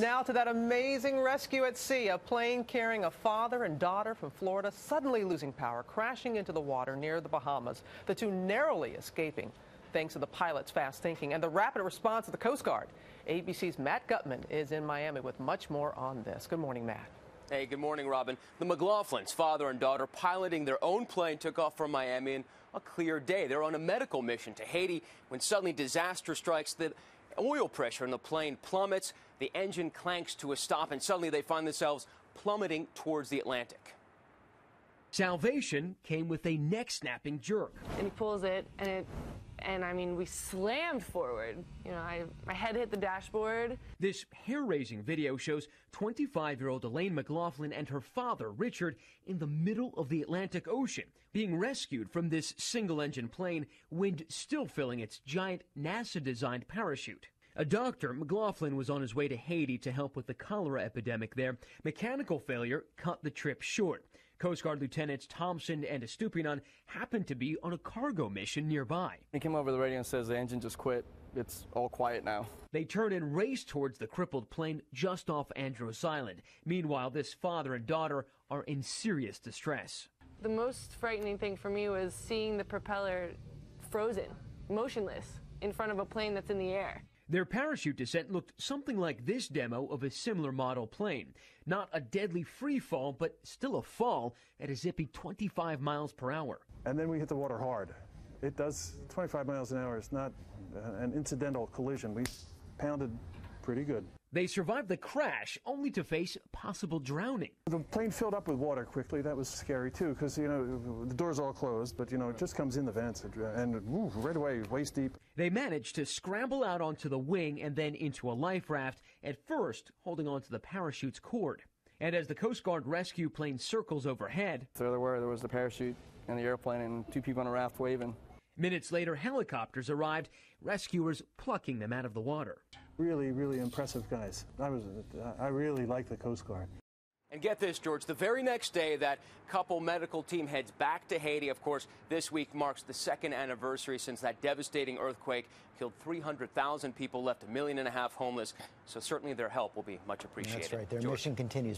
Now to that amazing rescue at sea. A plane carrying a father and daughter from Florida suddenly losing power, crashing into the water near the Bahamas. The two narrowly escaping thanks to the pilot's fast thinking and the rapid response of the Coast Guard. ABC's Matt Gutman is in Miami with much more on this. Good morning, Matt. Hey, good morning, Robin. The McLaughlins, father and daughter, piloting their own plane, took off from Miami in a clear day. They're on a medical mission to Haiti when suddenly disaster strikes. The oil pressure in the plane plummets, the engine clanks to a stop, and suddenly they find themselves plummeting towards the Atlantic. Salvation came with a neck-snapping jerk. And he pulls it, and I mean, we slammed forward. You know, my head hit the dashboard. This hair-raising video shows 25-year-old Elaine McLaughlin and her father, Richard, in the middle of the Atlantic Ocean, being rescued from this single-engine plane, wind still filling its giant NASA-designed parachute. A doctor, McLaughlin was on his way to Haiti to help with the cholera epidemic there. Mechanical failure cut the trip short. Coast Guard Lieutenants Thompson and Estupinan happened to be on a cargo mission nearby. He came over the radio and says the engine just quit. It's all quiet now. They turn and race towards the crippled plane just off Andros Island. Meanwhile, this father and daughter are in serious distress. The most frightening thing for me was seeing the propeller frozen, motionless, in front of a plane that's in the air. Their parachute descent looked something like this demo of a similar model plane. Not a deadly free fall, but still a fall at a zippy 25 miles per hour. And then we hit the water hard. It does 25 miles an hour. It's not an incidental collision. We pounded pretty good. They survived the crash only to face possible drowning. The plane filled up with water quickly. That was scary too, because the doors all closed, but it just comes in the vents and right away waist deep. They managed to scramble out onto the wing and then into a life raft, at first holding onto the parachute's cord. And as the Coast Guard rescue plane circles overhead, So there was the parachute and the airplane and two people on a raft waving. Minutes later, helicopters arrived, rescuers plucking them out of the water. Really, really impressive guys. I really like the Coast Guard. And get this, George, the very next day, that couple medical team heads back to Haiti. Of course, this week marks the second anniversary since that devastating earthquake killed 300,000 people, left 1.5 million homeless. So certainly their help will be much appreciated. That's right. Their George. mission continues.